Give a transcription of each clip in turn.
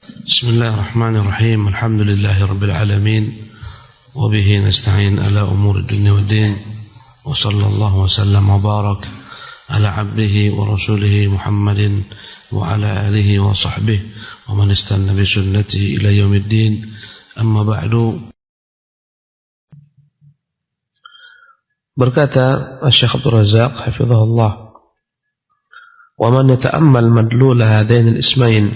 بسم الله الرحمن الرحيم. الحمد لله رب العالمين وبه نستعين على أمور الدنيا والدين وصلى الله وسلم وبارك على عبده ورسوله محمد وعلى آله وصحبه ومن استنى بسنته إلى يوم الدين. أما بعد. Berkata Syekh Abdul Razak hafizahullah, wa man yata'ammal madlul hadain al-ismain,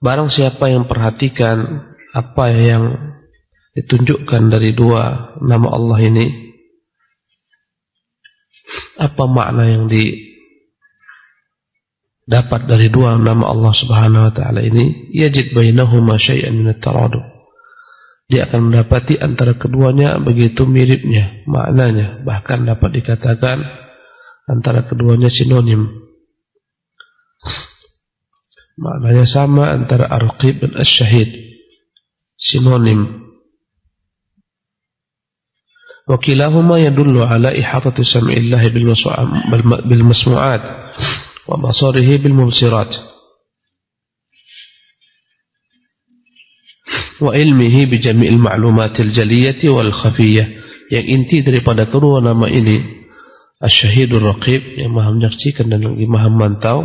barang siapa yang perhatikan apa yang ditunjukkan dari dua nama Allah ini, apa makna yang didapat dari dua nama Allah Subhanahu wa taala ini, yajid bainahuma syai'an min at-taradud, dia akan mendapati antara keduanya begitu miripnya maknanya, bahkan dapat dikatakan antara keduanya sinonim. Maknanya sama antara ar-raqib dan asy-syahid, sinonim. Wa kilahuma yadullu ala ihatati sam'illah bil masmu'at wa basarihi bil mubsirat wa ilmihi bi jami'il ma'lumatil jaliyati wal khafiyyah. Yang inti daripada kedua nama ini, asy-syahidur raqib, yang maha menyaksikan dan lagi maha memantau,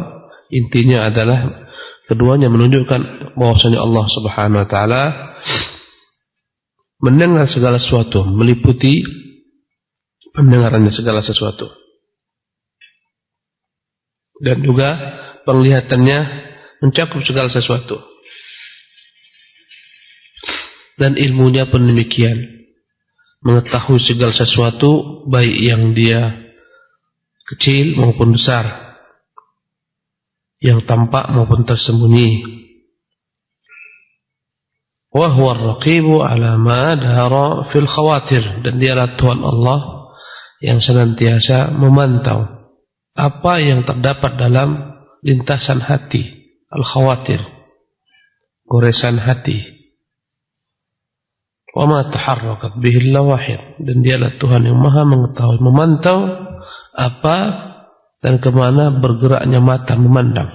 intinya adalah keduanya menunjukkan bahwasanya Allah Subhanahu wa taala mendengar segala sesuatu, meliputi pendengarannya segala sesuatu, dan juga penglihatannya mencakup segala sesuatu, dan ilmunya pun demikian, mengetahui segala sesuatu baik yang dia kecil maupun besar, yang tampak maupun tersembunyi. Wa huwa ar-raqibu ala ma dahara fil khawatir, dan dialah Tuhan Allah yang senantiasa memantau apa yang terdapat dalam lintasan hati, al-khawatir, goresan hati. Wa ma taharrakat bihi al-lawahid, dan dialah Tuhan yang maha mengetahui, memantau apa dan kemana bergeraknya mata memandang.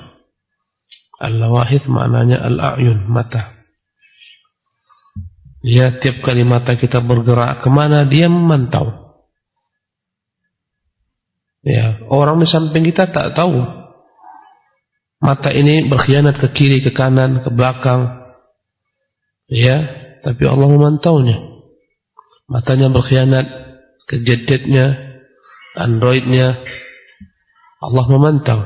Al-lawahid maknanya al-a'yun, mata. Ya, tiap kali mata kita bergerak kemana, dia memantau. Ya, orang di samping kita tak tahu mata ini berkhianat ke kiri, ke kanan, ke belakang. Ya, tapi Allah memantaunya. Matanya berkhianat ke gadgetnya, Androidnya, Allah memantau.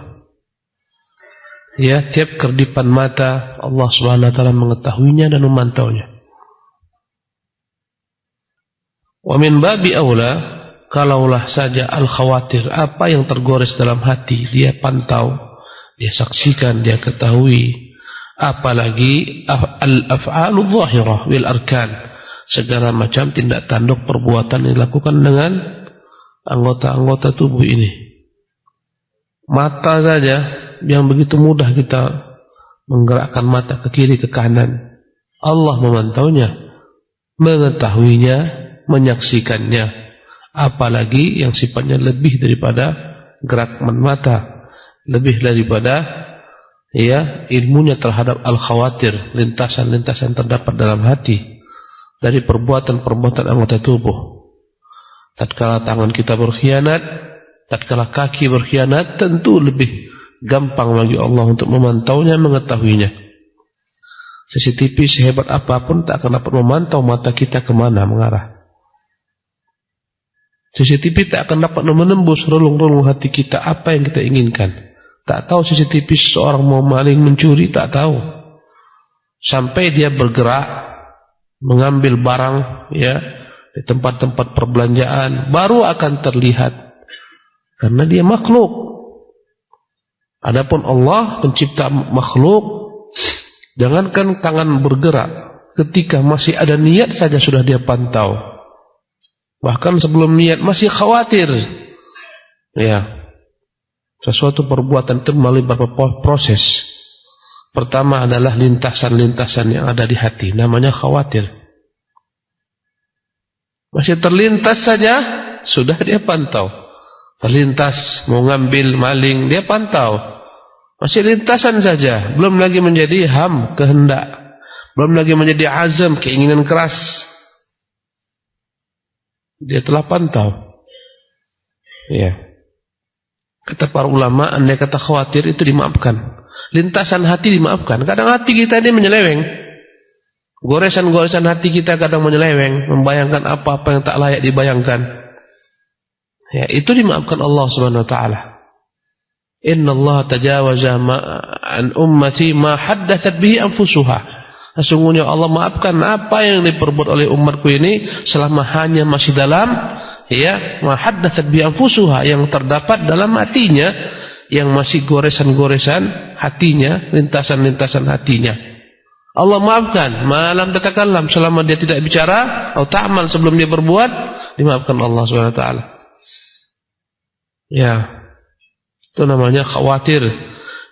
Ya, tiap kerdipan mata Allah Subhanahu wa taala mengetahuinya dan memantaunya. Wa min babi aula, kalaulah saja al-khawatir, apa yang tergores dalam hati, dia pantau, dia saksikan, dia ketahui. Apalagi al-af'alul zahirah wal arkan, segala macam tindak tanduk perbuatan yang dilakukan dengan anggota-anggota tubuh ini. Mata saja yang begitu mudah kita menggerakkan mata ke kiri ke kanan, Allah memantaunya, mengetahuinya, menyaksikannya. Apalagi yang sifatnya lebih daripada gerakan mata, lebih daripada ya ilmunya terhadap al-khawatir, lintasan-lintasan terdapat dalam hati dari perbuatan-perbuatan anggota tubuh. Tatkala tangan kita berkhianat, tatkala kaki berkhianat, tentu lebih gampang bagi Allah untuk memantaunya, mengetahuinya. CCTV sehebat apapun tak akan dapat memantau mata kita kemana mengarah. CCTV tak akan dapat menembus relung-relung hati kita, apa yang kita inginkan. Tak tahu CCTV seorang mau maling, mencuri, tak tahu. Sampai dia bergerak mengambil barang ya di tempat-tempat perbelanjaan, baru akan terlihat, karena dia makhluk. Adapun Allah pencipta makhluk, jangankan tangan bergerak, ketika masih ada niat saja sudah dia pantau. Bahkan sebelum niat masih khawatir. Ya. Sesuatu perbuatan itu melalui beberapa proses. Pertama adalah lintasan-lintasan yang ada di hati, namanya khawatir. Masih terlintas saja sudah dia pantau. Terlintas mau ngambil maling, dia pantau. Masih lintasan saja, belum lagi menjadi kehendak, belum lagi menjadi azam, keinginan keras. Dia telah pantau. Ya. Kata para ulama, andai kata khawatir itu dimaafkan. Lintasan hati dimaafkan. Kadang hati kita ini menyeleweng. Goresan-goresan hati kita kadang menyeleweng, membayangkan apa-apa yang tak layak dibayangkan. Ya, itu dimaafkan Allah Subhanahu wa taala. Innallaha tajawaza an ummati ma haddatsat bihi anfusuha. Sesungguhnya Allah maafkan apa yang diperbuat oleh umatku ini selama hanya masih dalam ma haddatsat bihi anfusuha, yang terdapat dalam hatinya, yang masih goresan-goresan hatinya, lintasan-lintasan hatinya. Allah maafkan malam tatakallam, selama dia tidak bicara atau ta'mal, sebelum dia berbuat, dimaafkan Allah Subhanahu wa taala. Ya. Itu namanya khawatir.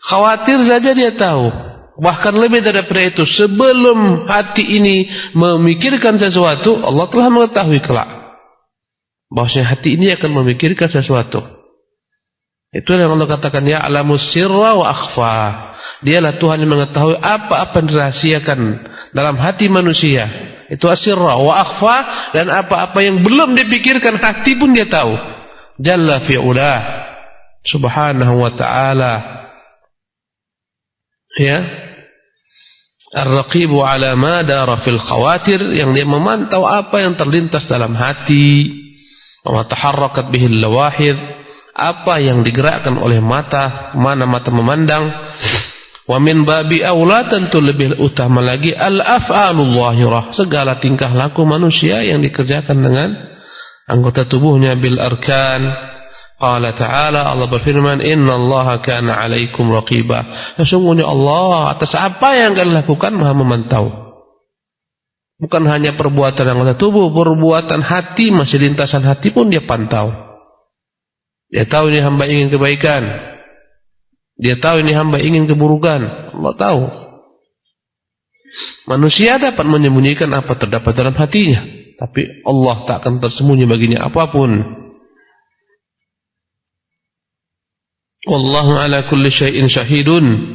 Khawatir saja dia tahu. Bahkan lebih daripada itu, sebelum hati ini memikirkan sesuatu, Allah telah mengetahui kelak bahwasanya hati ini akan memikirkan sesuatu. Itu yang Allah katakan, ya alamus sirra wa akhfa. Dialah Tuhan yang mengetahui apa-apa yang dirahasiakan dalam hati manusia. Itu asirra wa akhfa, dan apa-apa yang belum dipikirkan hati pun dia tahu. Jalla fi'ulah subhanahu wa ta'ala. Ya. Ar-raqibu ala ma dara fil khawatir, yang dia memantau apa yang terlintas dalam hati. Wa taharrakat bihil lawahid, apa yang digerakkan oleh mata, mana mata memandang. Wa min babi aula, tentu lebih utama lagi, al-af'alul zahirah, segala tingkah laku manusia yang dikerjakan dengan anggota tubuhnya, bil arkan. Qala ta'ala, Allah berfirman, innallaha kana 'alaikum raqiba. Sesungguhnya Allah atas apa yang kalian lakukan Maha memantau. Bukan hanya perbuatan anggota tubuh, perbuatan hati, masih lintasan hati pun dia pantau. Dia tahu ini hamba ingin kebaikan, dia tahu ini hamba ingin keburukan. Allah tahu. Manusia dapat menyembunyikan apa terdapat dalam hatinya, tapi Allah tak akan tersembunyi baginya apapun. Wallahu ala kulli syai'in syahidun.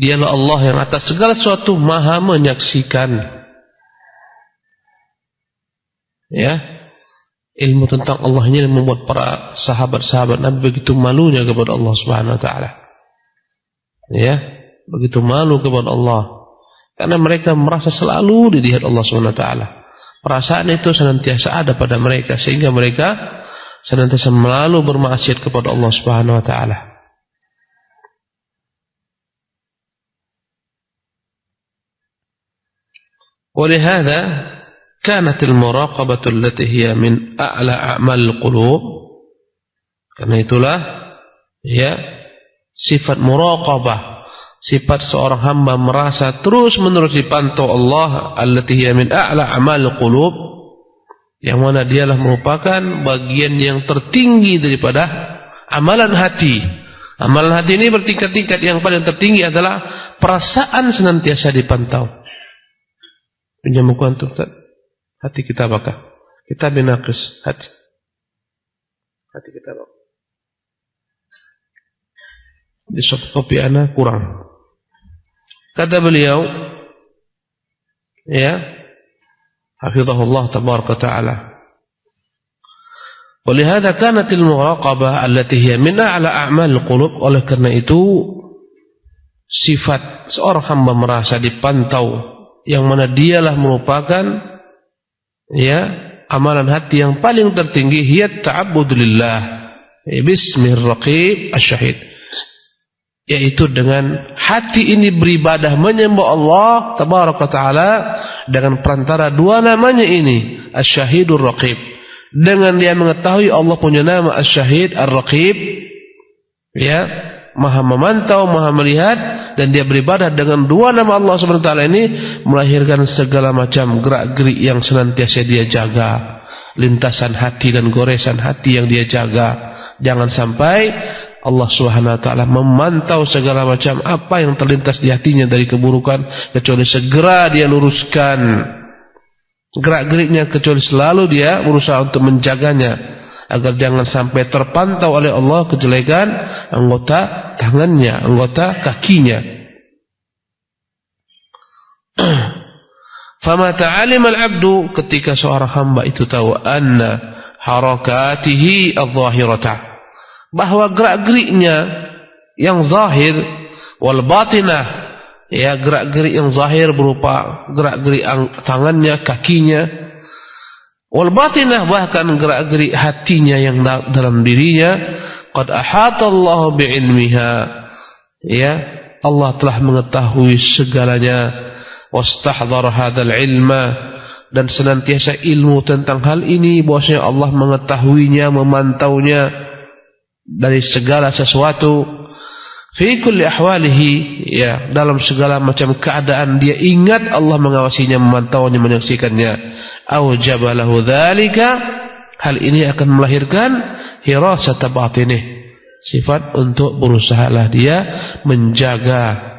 Dialah Allah yang atas segala sesuatu Maha menyaksikan. Ya, ilmu tentang Allah ini membuat para sahabat-sahabat Nabi begitu malunya kepada Allah Subhanahu wa taala. Ya, begitu malu kepada Allah karena mereka merasa selalu dilihat Allah Subhanahu wa taala. Perasaan itu senantiasa ada pada mereka, sehingga mereka senantiasa selalu bermaksiat kepada Allah Subhanahu wa taala. ولهذا كانت المراقبة التي هي من أعلى أعمال القلوب. Karena itulah ya sifat muraqabah, sifat seorang hamba merasa terus-menerus dipantau Allah, allati hiya min a'la a'mal qulub, yang mana dialah merupakan bagian yang tertinggi daripada amalan hati. Amalan hati ini bertingkat-tingkat, yang paling tertinggi adalah perasaan senantiasa dipantau. Pinjam buku antum, hati kita apakah? Kita binaqis hati. Hati kita apa? Di softcopy ana kurang. Kata beliau, ya, hafizahullah tabaraka taala. Walihada kanatil muraqabah allati hiya min a'la a'mal qulub. Oleh karena itu sifat seorang hamba merasa dipantau, yang mana dialah merupakan ya amalan hati yang paling tertinggi, hiya ta'abbud lillah bismir raqib asyahid, yaitu dengan hati ini beribadah menyembah Allah tabaraka taala dengan perantara dua namanya ini, asyahidur raqib. Dengan dia mengetahui Allah punya nama asyahid ar-raqib, ya, maha memantau, maha melihat, dan dia beribadah dengan dua nama Allah Subhanahu wa taala ini, melahirkan segala macam gerak-gerik yang senantiasa dia jaga, lintasan hati dan goresan hati yang dia jaga. Jangan sampai Allah Subhanahu wa taala memantau segala macam apa yang terlintas di hatinya dari keburukan, kecuali segera dia luruskan gerak-geriknya, kecuali selalu dia berusaha untuk menjaganya agar jangan sampai terpantau oleh Allah kejelekan anggota tangannya, anggota kakinya. Fama ta'alima al-'abdu, ketika seorang hamba itu tahu anna harakatihi adh-dhahirata, bahwa gerak-geriknya yang zahir, wal batinah, ya gerak-gerik yang zahir berupa gerak-gerik tangannya, kakinya, wal batinah bahkan gerak-gerik hatinya yang dalam dirinya, qad ahata Allah bi'ilmiha, ya Allah telah mengetahui segalanya, wastahdhar hadzal ilma, dan senantiasa ilmu tentang hal ini, bahwasanya Allah mengetahuinya, memantaunya dari segala sesuatu. Fi kulli ahwalihi, ya dalam segala macam keadaan dia ingat Allah mengawasinya, memantaunya, menyaksikannya. Aujaba lahu dzalika, hal ini akan melahirkan hirasata batinih, sifat untuk berusahalah dia menjaga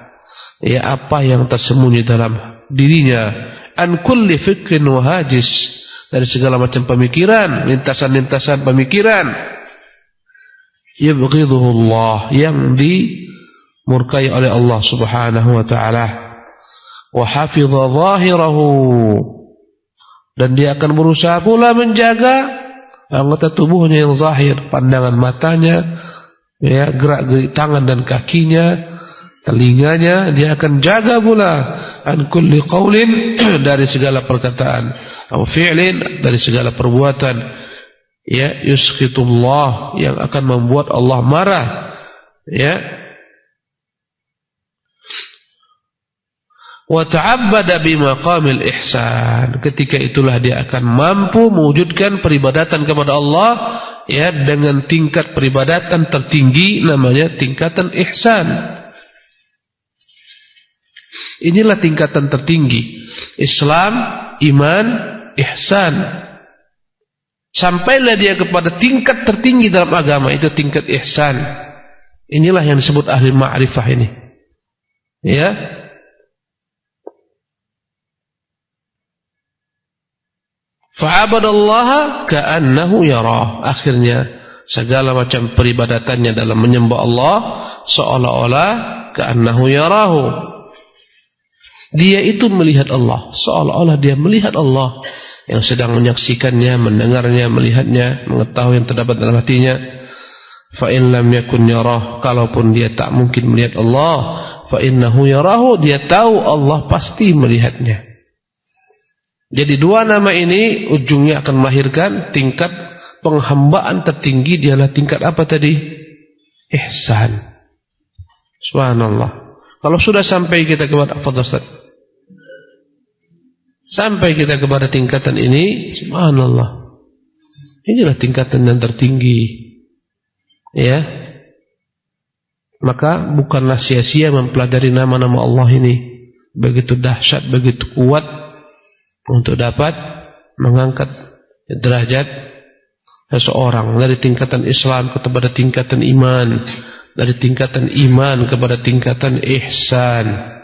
ya apa yang tersembunyi dalam dirinya, an kulli fikrin wa hajis, dari segala macam pemikiran, lintasan-lintasan pemikiran, yabghidhuhu Allah, yang dimurkai oleh Allah Subhanahu wa taala, wa hafidha zahirahu, dan dia akan berusaha pula menjaga anggota tubuhnya yang zahir, pandangan matanya, ya gerak-gerik tangan dan kakinya, telinganya, dia akan jaga pula an kulli qaulin, dari segala perkataan, atau fi'lin, dari segala perbuatan, ya yuskhitullah, yang akan membuat Allah marah, ya wa ta'abbada bimaqamil ihsan, ketika itulah dia akan mampu mewujudkan peribadatan kepada Allah, ya dengan tingkat peribadatan tertinggi, namanya tingkatan ihsan. Inilah tingkatan tertinggi, Islam, iman, ihsan. Sampailah dia kepada tingkat tertinggi dalam agama, itu tingkat ihsan. Inilah yang disebut ahli ma'rifah ini, ya. Fa'abadallaha ka'annahu yarah, akhirnya segala macam peribadatannya dalam menyembah Allah seolah-olah ka'annahu yarahu, dia itu melihat Allah, seolah-olah dia melihat Allah yang sedang menyaksikannya, mendengarnya, melihatnya, mengetahui yang terdapat dalam hatinya. Fa in lam yakun yarah, kalaupun dia tak mungkin melihat Allah, fa innahu yarahu, dia tahu Allah pasti melihatnya. Jadi dua nama ini ujungnya akan melahirkan tingkat penghambaan tertinggi, dialah tingkat apa tadi? Ihsan. Subhanallah. Kalau sudah sampai kita kepada Ustaz, sampai kita kepada tingkatan ini, subhanallah, inilah tingkatan yang tertinggi, ya. Maka bukanlah sia-sia mempelajari nama-nama Allah ini, begitu dahsyat, begitu kuat untuk dapat mengangkat derajat seseorang dari tingkatan Islam kepada tingkatan iman, dari tingkatan iman kepada tingkatan ihsan.